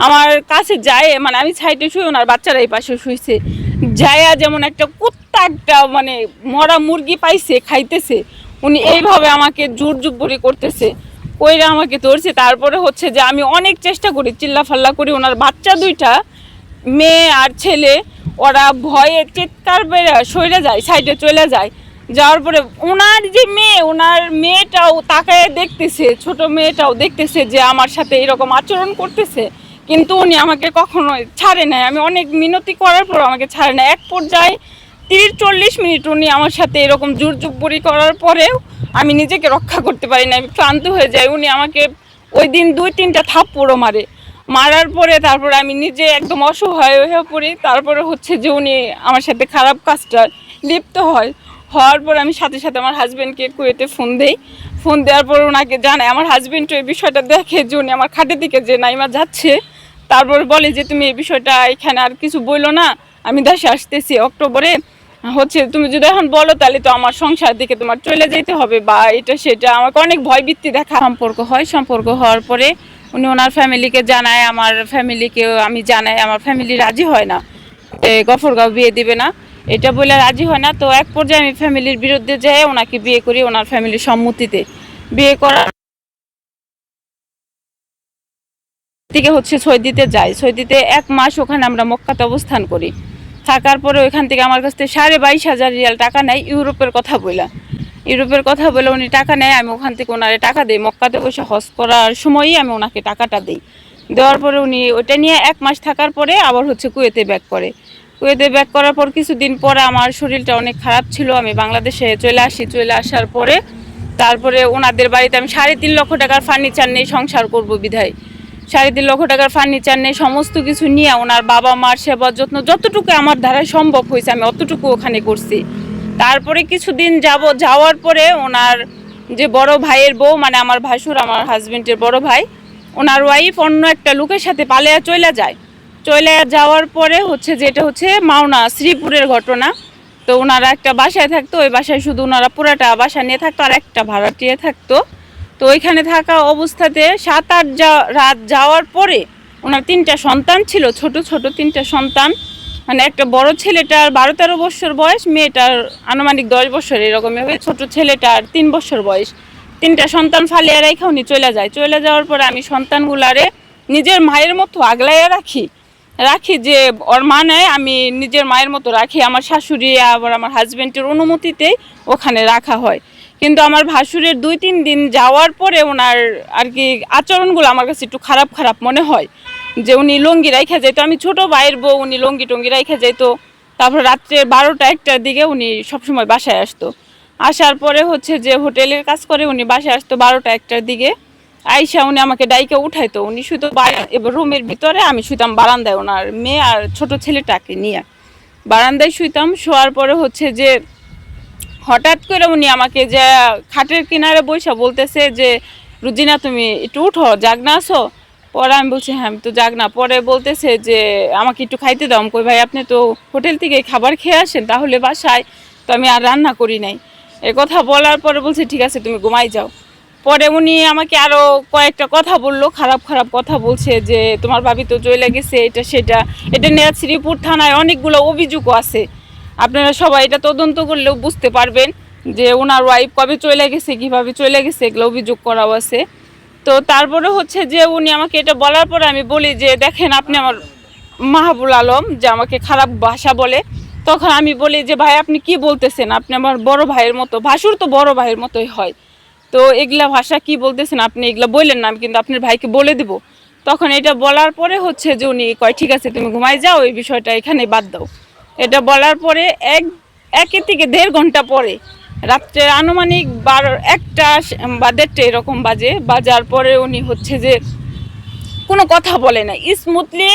আমার কাছে যায়, মানে আমি সাইডে শুই, ওনার বাচ্চারা এই পাশে শুইছে, যায়া যেমন একটা কুত্তা একটা মানে মরা মুরগি পাইছে খাইতেছে, উনি এইভাবে আমাকে জোর জুব্বরি করতেছে, কইরা আমাকে ধরছে। তারপরে হচ্ছে যে আমি অনেক চেষ্টা করি, চিল্লা ফাল্লা করি, ওনার বাচ্চা দুইটা মেয়ে আর ছেলে ওরা ভয়ে চিৎকার বেড়ে সরে যায়, সাইডে চলে যায়। যাওয়ার পরে ওনার যে মেয়ে, ওনার মেয়েটাও তাকায় দেখতেছে, ছোট মেয়েটাও দেখতেছে যে আমার সাথে এরকম আচরণ করতেছে, কিন্তু উনি আমাকে কখনো ছাড়ে নাই। আমি অনেক মিনতি করার পর আমাকে ছাড়ে না। এক পর্যায়ে 30-40 মিনিট উনি আমার সাথে এরকম জোর জুব্বরি করার পরেও আমি নিজেকে রক্ষা করতে পারি না, আমি ক্লান্ত হয়ে যাই। উনি আমাকে ওই দিন 2-3টা থাপ্পড়ও মারে, মারার পরে তারপরে আমি নিজে একদম অসহায় হয়ে পড়ি। তারপরে হচ্ছে যে উনি আমার সাথে খারাপ কাজটা লিপ্ত হওয়ার পর আমি সাথে সাথে আমার হাজব্যান্ডকে কুয়েতে ফোন দেই। ফোন দেওয়ার পর ওনাকে জানাই। আমার হাজব্যান্ড এই বিষয়টা দেখে যে উনি আমার খাটের দিকে যে নাইমা যাচ্ছে, তারপর বলে যে তুমি এই বিষয়টা এখানে আর কিছু বললো না, আমি দেশে আসতেছি অক্টোবরে, হচ্ছে তুমি যদি এখন বলো তাহলে তো আমার সংসার দিকে তোমার চলে যেতে হবে বা এটা সেটা, আমাকে অনেক ভয়ভীতি দেখা। সম্পর্ক হওয়ার পরে উনি ওনার ফ্যামিলিকে জানায়, আমার ফ্যামিলিকেও আমি জানাই, আমার ফ্যামিলি রাজি হয় না, গফরগাঁও বিয়ে দিবে না এটা বলে রাজি হয় না। তো এক পর্যায়ে আমি ফ্যামিলির বিরুদ্ধে যেয়ে ওনাকে বিয়ে করি, ওনার ফ্যামিলির সম্মতিতে বিয়ে করার থেকে হচ্ছে সৌদিতে যাই। সৌদিতে 1 মাস ওখানে আমরা মক্কাতে অবস্থান করি। থাকার পরে ওইখান থেকে আমার কাছ থেকে 22,500 রিয়াল টাকা নেয়, ইউরোপের কথা বলে উনি টাকা নেয়। আমি ওখান থেকে ওনারে টাকা দিই, মক্কাতে বসে হজ করার সময়ই আমি ওনাকে টাকাটা দিই। দেওয়ার পরে উনি ওইটা নিয়ে 1 মাস থাকার পরে আবার হচ্ছে কুয়েতে ব্যাক করে। কুয়েতে ব্যাক করার পর কিছুদিন পরে আমার শরীরটা অনেক খারাপ ছিল, আমি বাংলাদেশে চলে আসি। চলে আসার পরে তারপরে ওনাদের বাড়িতে আমি 3.5 লক্ষ টাকার ফার্নিচার নিয়ে সংসার করব বিধায় 3.5 লক্ষ টাকার ফার্নিচার নিয়ে সমস্ত কিছু নিয়ে ওনার বাবা মার সেবা যত্ন যতটুকু আমার দ্বারাই সম্ভব হয়েছে আমি অতটুকু ওখানে করছি। তারপরে কিছুদিন যাওয়ার পরে ওনার যে বড় ভাইয়ের বউ, মানে আমার ভাসুর, আমার হাজবেন্ডের বড় ভাই, ওনার ওয়াইফ অন্য একটা লোকের সাথে পালিয়ে চলে যাওয়ার পরে হচ্ছে যেটা হচ্ছে মাওনা শ্রীপুরের ঘটনা। তো ওনারা একটা বাসায় থাকতো, ওই বাসায় শুধু ওনারা পুরাটা বাসা নিয়ে থাকতো আর একটা ভাড়াটিয়ে থাকতো। তো ওইখানে থাকা অবস্থাতে 7-8 রাত যাওয়ার পরে ওনার 3টা সন্তান ছিল, ছোট ছোট 3টা সন্তান, মানে একটা বড় ছেলেটার 12-13 বছর বয়স, মেয়েটার আনুমানিক 10 বছর এরকম হবে, ছোট ছেলেটার 3 বছর বয়স। 3টা সন্তান ফালিয়ে রেখে উনি চলে যাওয়ার পরে আমি সন্তানগুলারে নিজের মায়ের মতো আগলাইয়া রাখি যে ওর মা নেয়, আমি নিজের মায়ের মতো রাখি। আমার শাশুড়ি আবার আমার হাজব্যান্ডের অনুমতিতেই ওখানে রাখা হয়। কিন্তু আমার ভাসুরের 2-3 দিন যাওয়ার পরে ওনার আর কি আচরণগুলো আমার কাছে একটু খারাপ মনে হয়, যে উনি লুঙ্গি রাইখা যেত, আমি ছোট ভাইয়ের বউ, উনি লুঙ্গি টঙ্গি রাইখা যেত। তারপর রাত্রে 12টা-1টার দিকে উনি সবসময় বাসায় আসতো। আসার পরে হচ্ছে যে হোটেলের কাজ করে উনি বাসায় আসতো 12টা-1টার দিকে। আইসা উনি আমাকে ডাইকে উঠাইতো, উনি শুধু এবার রুমের ভিতরে, আমি শুইতাম বারান্দায় ওনার মেয়ে আর ছোট ছেলেটাকে নিয়ে বারান্দায় শুইতাম। শোয়ার পরে হচ্ছে যে হঠাৎ করে উনি আমাকে যে খাটের কিনারে বসে বলতেছে যে রুজিনা তুমি একটু উঠো, জাগনা আসো। পরে আমি বলছি হ্যাঁ আমি তো জাগনা। পরে বলতেছে যে আমাকে একটু খাইতে দাও। কই ভাই আপনি তো হোটেল থেকে খাবার খেয়ে আসেন, তাহলে বাসায় তো আমি আর রান্না করি নাই। এ কথা বলার পরে বলছে ঠিক আছে তুমি ঘুমাই যাও। পরে উনি আমাকে আরও কয়েকটা কথা বললো, খারাপ কথা বলছে যে তোমার ভাবি তো চলে গেছে, এটা সেটা। এটা নিয়ে শ্রীপুর থানায় অনেকগুলো অভিযোগও আছে, আপনারা সবাই এটা তদন্ত করলেও বুঝতে পারবেন যে ওনার ওয়াইফ কবে চলে গেছে, কীভাবে চলে গেছে, এগুলো অভিযোগ করাও আছে। তো তারপরে হচ্ছে যে উনি আমাকে এটা বলার পরে আমি বলি যে দেখেন আপনি আমার মাহবুল আলম যে আমাকে খারাপ ভাষা বলে। তখন আমি বলি যে ভাই আপনি কি বলতেছেন, আপনি আমার বড় ভাইয়ের মতো, ভাসুর তো বড় ভাইয়ের মতোই হয়, তো এগুলা ভাষা কি বলতেছেন আপনি, এগুলা বললেন না, আমি কিন্তু আপনার ভাইকে বলে দেব। তখন এটা বলার পরে হচ্ছে যে উনি কয় ঠিক আছে তুমি ঘুমাই যাও, এই বিষয়টা এখানে বাদ দাও। এটা বলার পরে 1 থেকে 1.5 ঘন্টা পরে রাত্রে আনুমানিক 1টা বা 1:30 এরকম বাজার পরে উনি হচ্ছে যে কোনো কথা বলে না, স্মুথলি